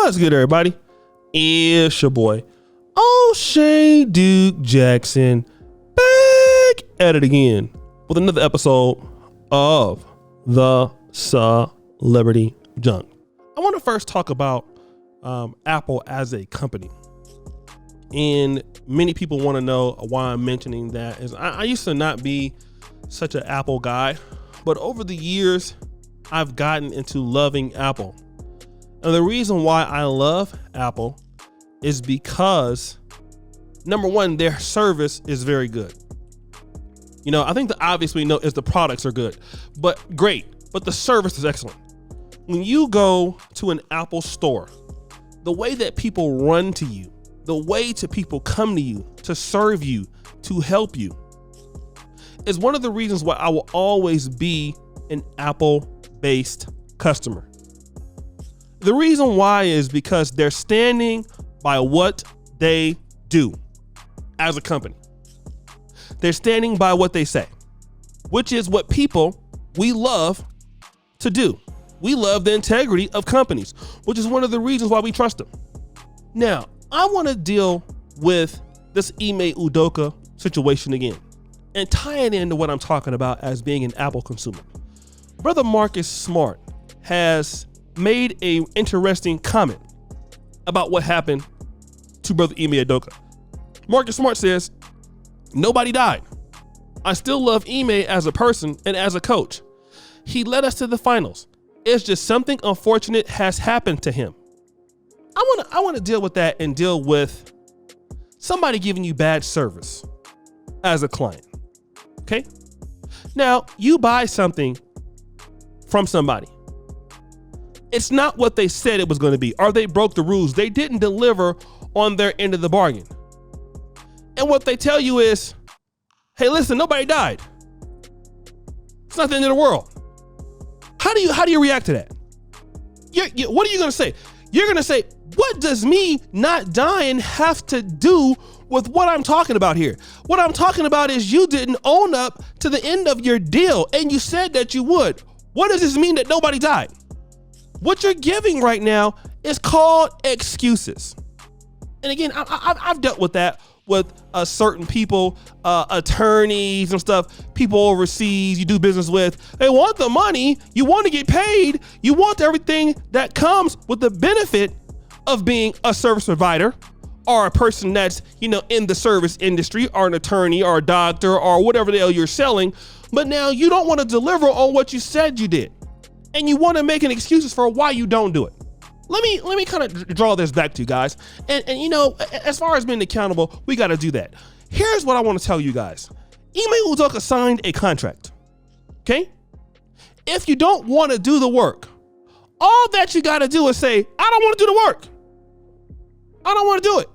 What's good, everybody? It's your boy, O'Shea Duke Jackson, back at it again with another episode of the Celebrity Junk. I want to first talk about Apple as a company. And many people want to know why I'm mentioning that. I used to not be such an Apple guy, but over the years, I've gotten into loving Apple. And the reason why I love Apple is because, number one, their service is very good. You know, I think the obvious we know is the products are good, but the service is excellent. When you go to an Apple store, the way that people run to you, the way to people come to you, to serve you, to help you, is one of the reasons why I will always be an Apple-based customer. The reason why is because they're standing by what they do as a company. They're standing by what they say, which is what we love to do. We love the integrity of companies, which is one of the reasons why we trust them. Now, I want to deal with this IME Udoka situation again and tie it into what I'm talking about as being an Apple consumer. Brother Marcus Smart has made a interesting comment about what happened to Brother IME Udoka. Marcus Smart says, "Nobody died. I still love IME as a person and as a coach. He led us to the finals. It's just something unfortunate has happened to him." I want to deal with that and deal with somebody giving you bad service as a client. Okay? Now, you buy something from somebody. It's not what they said it was going to be, or they broke the rules. They didn't deliver on their end of the bargain. And what they tell you is, hey, listen, nobody died. It's not the end of the world. How do you react to that? What are you going to say? You're going to say, what does me not dying have to do with what I'm talking about here? What I'm talking about is you didn't own up to the end of your deal, and you said that you would. What does this mean that nobody died? What you're giving right now is called excuses. And again, I've dealt with that with certain people, attorneys and stuff, people overseas you do business with. They want the money, you want to get paid, you want everything that comes with the benefit of being a service provider or a person that's, in the service industry, or an attorney or a doctor or whatever the hell you're selling. But now you don't want to deliver on what you said you did. And you want to make an excuses for why you don't do it. Let me kind of draw this back to you guys. And as far as being accountable, we got to do that. Here's what I want to tell you guys. IME Udoka signed a contract. Okay? If you don't want to do the work, all that you got to do is say, I don't want to do the work. I don't want to do it.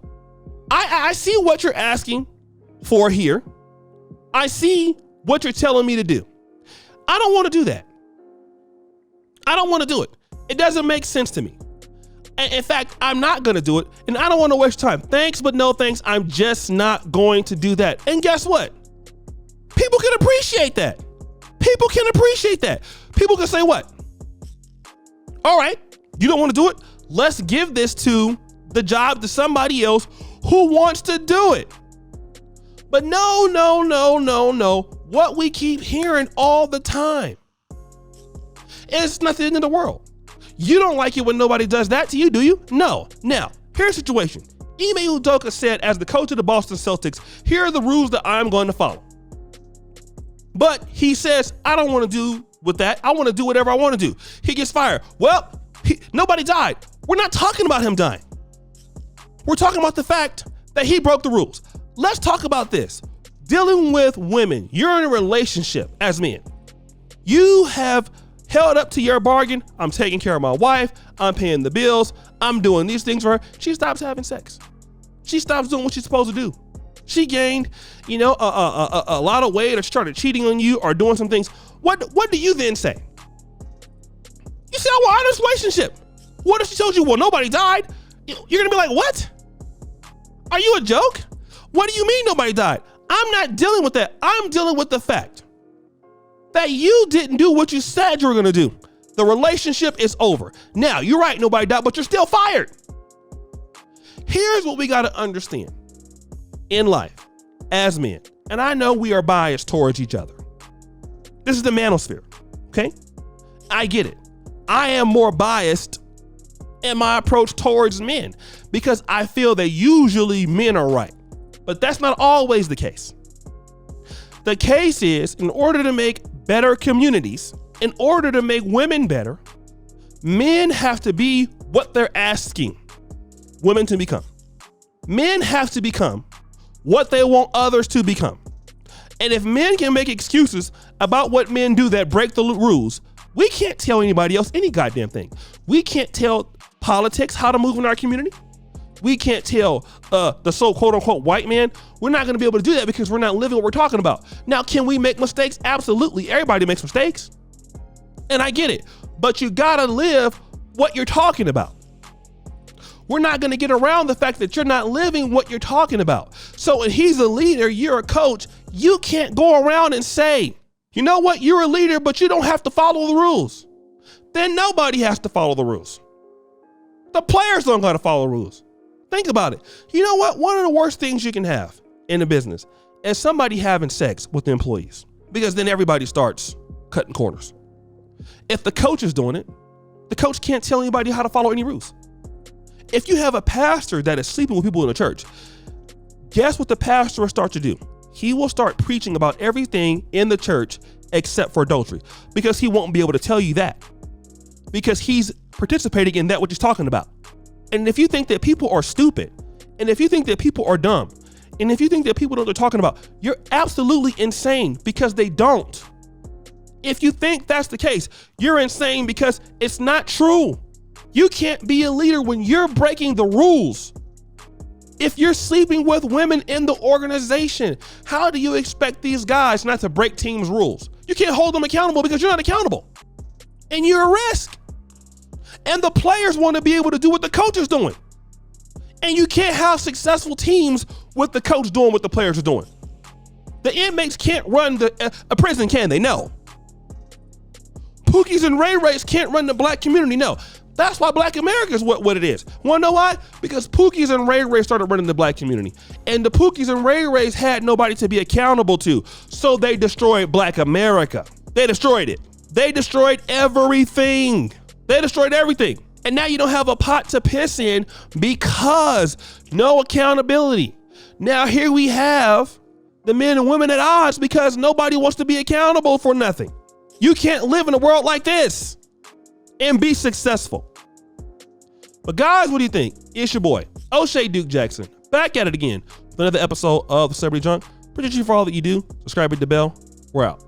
I see what you're asking for here. I see what you're telling me to do. I don't want to do that. I don't want to do it. It doesn't make sense to me. And in fact, I'm not going to do it, and I don't want to waste time. Thanks, but no thanks. I'm just not going to do that. And guess what? People can appreciate that. People can appreciate that. People can say what? All right, you don't want to do it? Let's give this the job to somebody else who wants to do it. But no. What we keep hearing all the time. It's nothing in the world. You don't like it when nobody does that to you, do you? No. Now, here's the situation. IME Udoka said, as the coach of the Boston Celtics, here are the rules that I'm going to follow. But he says, I don't want to do with that. I want to do whatever I want to do. He gets fired. Well, nobody died. We're not talking about him dying. We're talking about the fact that he broke the rules. Let's talk about this. Dealing with women. You're in a relationship as men. You have held up to your bargain. I'm taking care of my wife. I'm paying the bills. I'm doing these things for her. She stops having sex. She stops doing what she's supposed to do. She gained, a lot of weight, or started cheating on you, or doing some things. What do you then say? You say, "Oh, well, I'm in this relationship." What if she told you, "Well, nobody died"? You're gonna be like, "What? Are you a joke? What do you mean nobody died?" I'm not dealing with that. I'm dealing with the fact that you didn't do what you said you were going to do. The relationship is over. Now, you're right, nobody died, but you're still fired. Here's what we got to understand in life as men. And I know we are biased towards each other. This is the manosphere, okay? I get it. I am more biased in my approach towards men because I feel that usually men are right. But that's not always the case. The case is, in order to make better communities, in order to make women better, men have to be what they're asking women to become. Men have to become what they want others to become. And if men can make excuses about what men do that break the rules, we can't tell anybody else any goddamn thing. We can't tell politics how to move in our community. We can't tell the so quote unquote white man. We're not going to be able to do that because we're not living what we're talking about. Now, can we make mistakes? Absolutely. Everybody makes mistakes. And I get it. But you got to live what you're talking about. We're not going to get around the fact that you're not living what you're talking about. So when he's a leader, you're a coach, you can't go around and say, you know what, you're a leader, but you don't have to follow the rules. Then nobody has to follow the rules. The players don't got to follow the rules. Think about it. You know what? One of the worst things you can have in a business is somebody having sex with the employees, because then everybody starts cutting corners. If the coach is doing it, the coach can't tell anybody how to follow any rules. If you have a pastor that is sleeping with people in the church, guess what the pastor will start to do? He will start preaching about everything in the church except for adultery, because he won't be able to tell you that, because he's participating in that which he's talking about. And if you think that people are stupid, and if you think that people are dumb, and if you think that people know what they're talking about, you're absolutely insane, because they don't. If you think that's the case, you're insane, because it's not true. You can't be a leader when you're breaking the rules. If you're sleeping with women in the organization, how do you expect these guys not to break teams' rules? You can't hold them accountable because you're not accountable. And you're a risk. And the players want to be able to do what the coach is doing. And you can't have successful teams with the coach doing what the players are doing. The inmates can't run a prison, can they? No. Pookies and Ray Rays can't run the black community. No. That's why Black America is what it is. Want to know why? Because Pookies and Ray Rays started running the black community. And the Pookies and Ray Rays had nobody to be accountable to. So they destroyed Black America. They destroyed it. They destroyed everything. They destroyed everything. And now you don't have a pot to piss in because no accountability. Now here we have the men and women at odds because nobody wants to be accountable for nothing. You can't live in a world like this and be successful. But guys, what do you think? It's your boy, O'Shea Duke Jackson, back at it again with another episode of The Celebrity Junk. Appreciate you for all that you do. Subscribe, hit the bell. We're out.